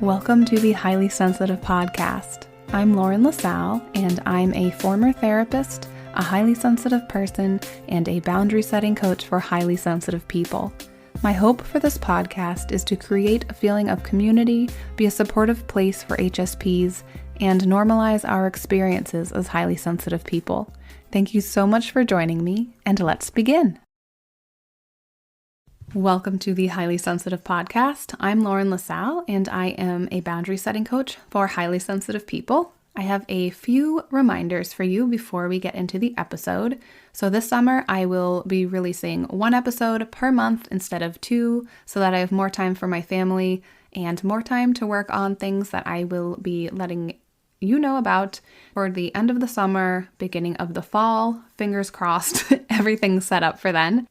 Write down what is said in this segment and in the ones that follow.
Welcome to the Highly Sensitive Podcast. I'm Lauren LaSalle, and I'm a former therapist, a highly sensitive person, and a boundary-setting coach for highly sensitive people. My hope for this podcast is to create a feeling of community, be a supportive place for HSPs, and normalize our experiences as highly sensitive people. Thank you so much for joining me, and let's begin. Welcome to the Highly Sensitive Podcast. I'm Lauren LaSalle, and I am a boundary setting coach for highly sensitive people. I have a few reminders for you before we get into the episode. So this summer, I will be releasing one episode per month instead of two, so that I have more time for my family and more time to work on things that I will be letting you know about for the end of the summer, beginning of the fall. Fingers crossed, everything's set up for then.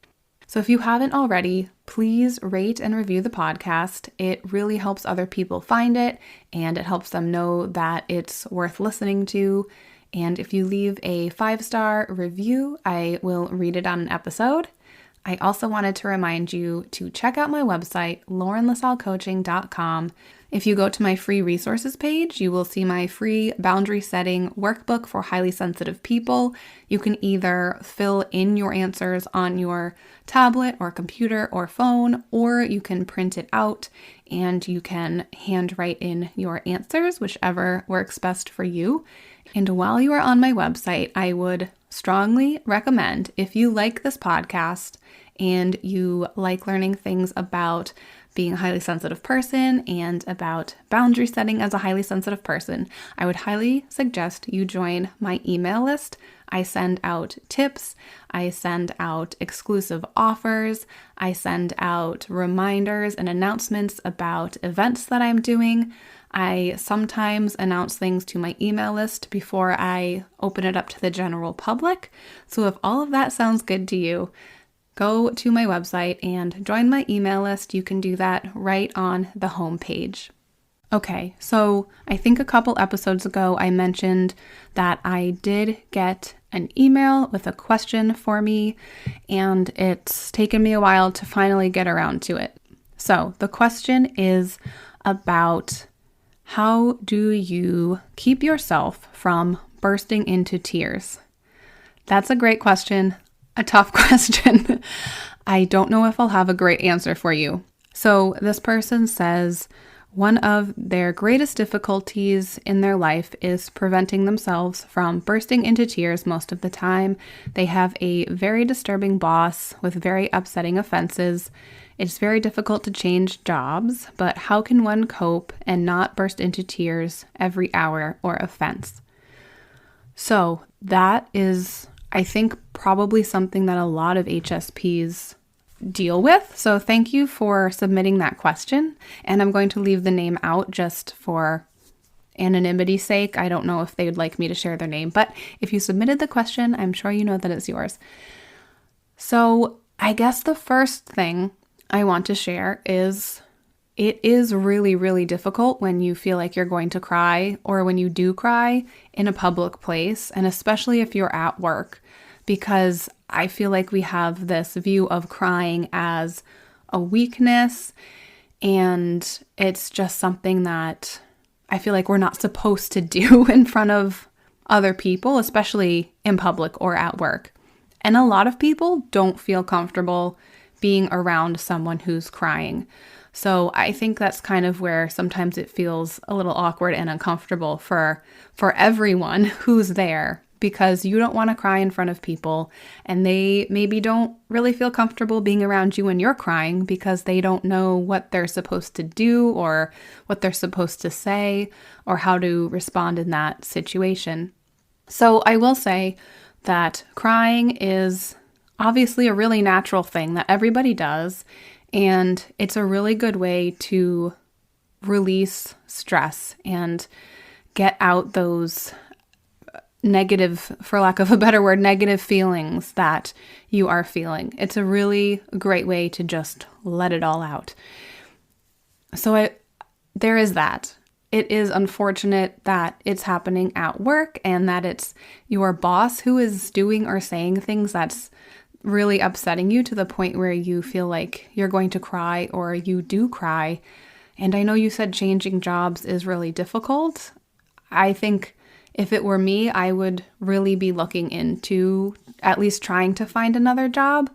So if you haven't already, please rate and review the podcast. It really helps other people find it, and it helps them know that it's worth listening to. And if you leave a 5-star review, I will read it on an episode. I also wanted to remind you to check out my website, laurenlasallecoaching.com. If you go to my free resources page, you will see my free boundary setting workbook for highly sensitive people. You can either fill in your answers on your tablet or computer or phone, or you can print it out and you can handwrite in your answers, whichever works best for you. And while you are on my website, I would strongly recommend, if you like this podcast and you like learning things about being a highly sensitive person and about boundary setting as a highly sensitive person, I would highly suggest you join my email list. I send out tips, I send out exclusive offers, I send out reminders and announcements about events that I'm doing. I sometimes announce things to my email list before I open it up to the general public. So if all of that sounds good to you, go to my website and join my email list. You can do that right on the homepage. Okay, so I think a couple episodes ago I mentioned that I did get an email with a question for me, and it's taken me a while to finally get around to it. So the question is about, how do you keep yourself from bursting into tears? That's a great question, a tough question. I don't know if I'll have a great answer for you. So this person says one of their greatest difficulties in their life is preventing themselves from bursting into tears most of the time. They have a very disturbing boss with very upsetting offenses. It's very difficult to change jobs, but how can one cope and not burst into tears every hour or offense? So that is, I think, probably something that a lot of HSPs deal with. So thank you for submitting that question. And I'm going to leave the name out just for anonymity's sake. I don't know if they would like me to share their name, but if you submitted the question, I'm sure you know that it's yours. So I guess the first thing I want to share is it is really, really difficult when you feel like you're going to cry, or when you do cry in a public place, and especially if you're at work, because I feel like we have this view of crying as a weakness, and it's just something that I feel like we're not supposed to do in front of other people, especially in public or at work. And a lot of people don't feel comfortable being around someone who's crying. So I think that's kind of where sometimes it feels a little awkward and uncomfortable for everyone who's there, because you don't want to cry in front of people, and they maybe don't really feel comfortable being around you when you're crying because they don't know what they're supposed to do or what they're supposed to say or how to respond in that situation. So I will say that crying is obviously a really natural thing that everybody does, and it's a really good way to release stress and get out those negative, for lack of a better word, negative feelings that you are feeling. It's a really great way to just let it all out. So there is that. It is unfortunate that it's happening at work and that it's your boss who is doing or saying things that's really upsetting you to the point where you feel like you're going to cry or you do cry. And I know you said changing jobs is really difficult. I think if it were me, I would really be looking into at least trying to find another job.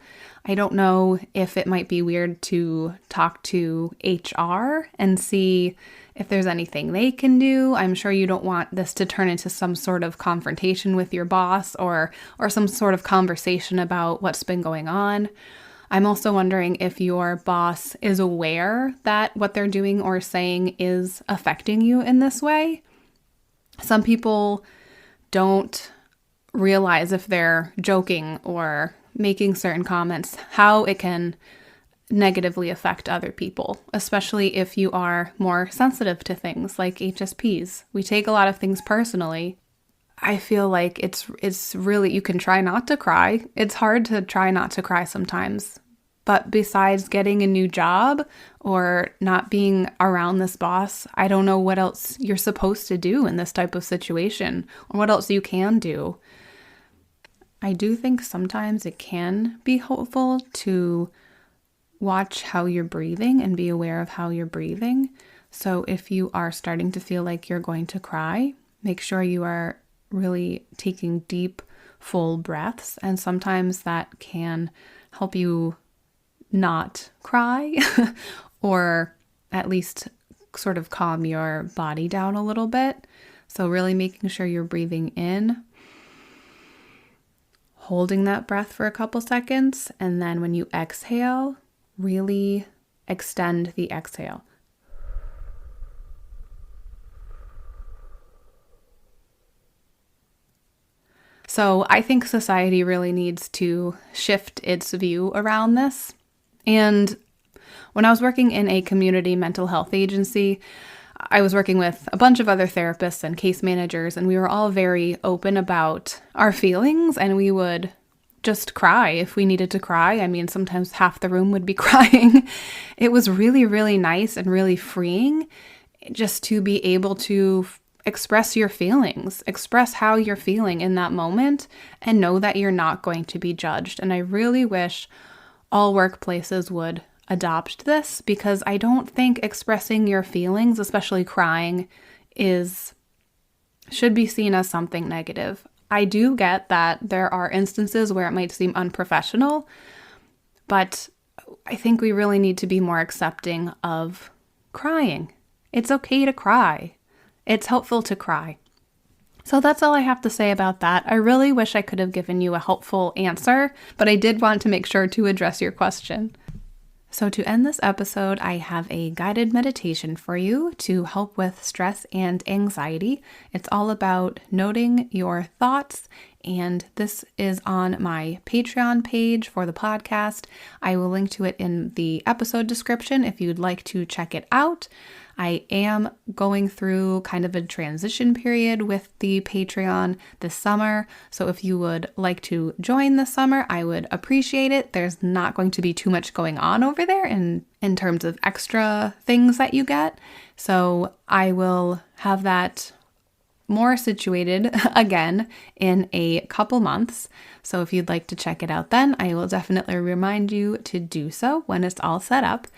I don't know if it might be weird to talk to HR and see if there's anything they can do. I'm sure you don't want this to turn into some sort of confrontation with your boss or some sort of conversation about what's been going on. I'm also wondering if your boss is aware that what they're doing or saying is affecting you in this way. Some people don't realize if they're joking or making certain comments, how it can negatively affect other people, especially if you are more sensitive to things like HSPs. We take a lot of things personally. I feel like it's really, you can try not to cry. It's hard to try not to cry sometimes. But besides getting a new job or not being around this boss, I don't know what else you're supposed to do in this type of situation or what else you can do. I do think sometimes it can be helpful to watch how you're breathing and be aware of how you're breathing. So if you are starting to feel like you're going to cry, make sure you are really taking deep, full breaths. And sometimes that can help you not cry or at least sort of calm your body down a little bit. So really making sure you're breathing in, holding that breath for a couple seconds, and then when you exhale, really extend the exhale. So I think society really needs to shift its view around this. And when I was working in a community mental health agency, I was working with a bunch of other therapists and case managers, and we were all very open about our feelings, and we would just cry if we needed to cry. I mean, sometimes half the room would be crying. It was really, really nice and really freeing just to be able to express your feelings, express how you're feeling in that moment, and know that you're not going to be judged. And I really wish all workplaces would adopt this, because I don't think expressing your feelings, especially crying, should be seen as something negative. I do get that there are instances where it might seem unprofessional, but I think we really need to be more accepting of crying. It's okay to cry. It's helpful to cry. So that's all I have to say about that. I really wish I could have given you a helpful answer, but I did want to make sure to address your question. So to end this episode, I have a guided meditation for you to help with stress and anxiety. It's all about noting your thoughts, and this is on my Patreon page for the podcast. I will link to it in the episode description if you'd like to check it out. I am going through kind of a transition period with the Patreon this summer, so if you would like to join this summer, I would appreciate it. There's not going to be too much going on over there in terms of extra things that you get, so I will have that more situated again in a couple months. So if you'd like to check it out then, I will definitely remind you to do so when it's all set up.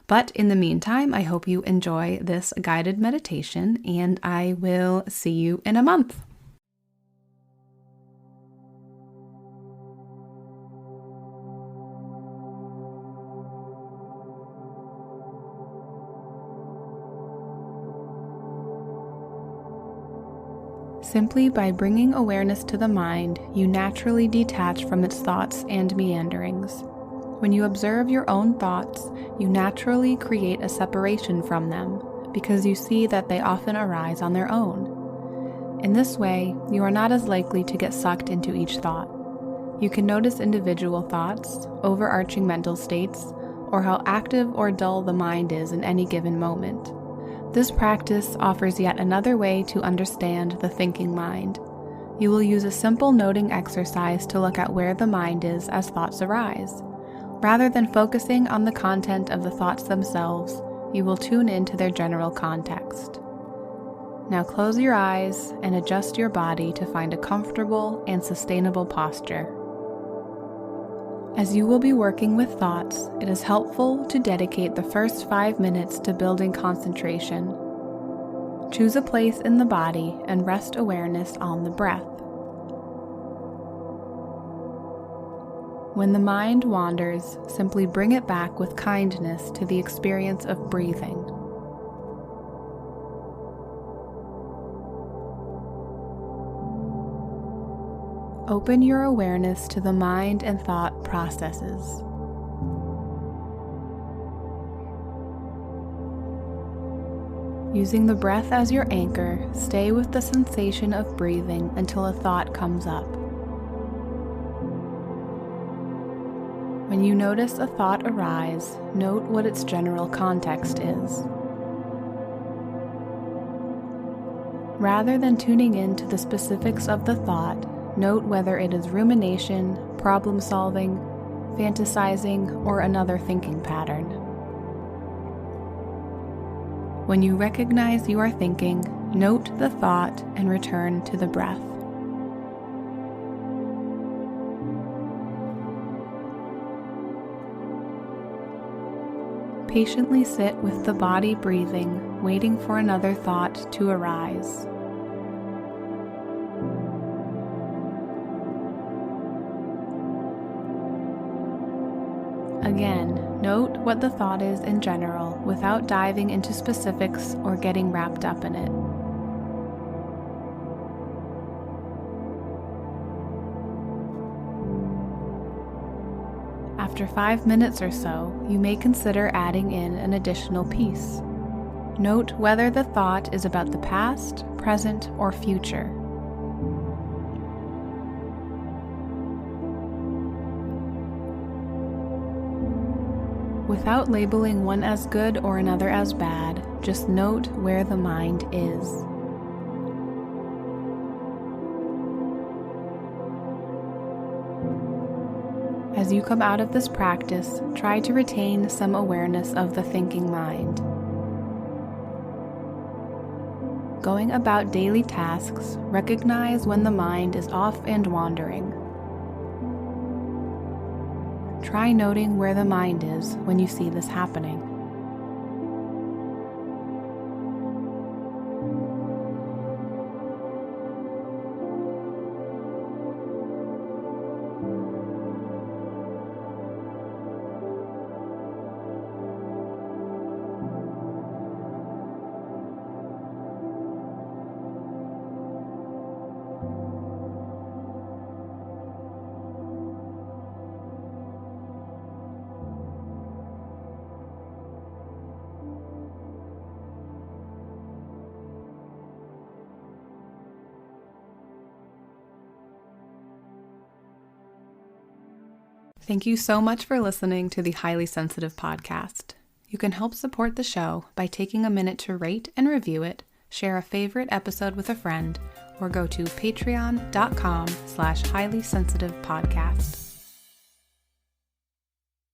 But in the meantime, I hope you enjoy this guided meditation, and I will see you in a month. Simply by bringing awareness to the mind, you naturally detach from its thoughts and meanderings. When you observe your own thoughts, you naturally create a separation from them because you see that they often arise on their own. In this way, you are not as likely to get sucked into each thought. You can notice individual thoughts, overarching mental states, or how active or dull the mind is in any given moment. This practice offers yet another way to understand the thinking mind. You will use a simple noting exercise to look at where the mind is as thoughts arise. Rather than focusing on the content of the thoughts themselves, you will tune into their general context. Now close your eyes and adjust your body to find a comfortable and sustainable posture. As you will be working with thoughts, it is helpful to dedicate the first 5 minutes to building concentration. Choose a place in the body and rest awareness on the breath. When the mind wanders, simply bring it back with kindness to the experience of breathing. Open your awareness to the mind and thought processes. Using the breath as your anchor, stay with the sensation of breathing until a thought comes up. When you notice a thought arise, note what its general context is. Rather than tuning in to the specifics of the thought, note whether it is rumination, problem-solving, fantasizing, or another thinking pattern. When you recognize you are thinking, note the thought and return to the breath. Patiently sit with the body breathing, waiting for another thought to arise. Again, note what the thought is in general without diving into specifics or getting wrapped up in it. After 5 minutes or so, you may consider adding in an additional piece. Note whether the thought is about the past, present, or future. Without labeling one as good or another as bad, just note where the mind is. As you come out of this practice, try to retain some awareness of the thinking mind. Going about daily tasks, recognize when the mind is off and wandering. Try noting where the mind is when you see this happening. Thank you so much for listening to the Highly Sensitive Podcast. You can help support the show by taking a minute to rate and review it, share a favorite episode with a friend, or go to patreon.com/highlysensitivepodcast.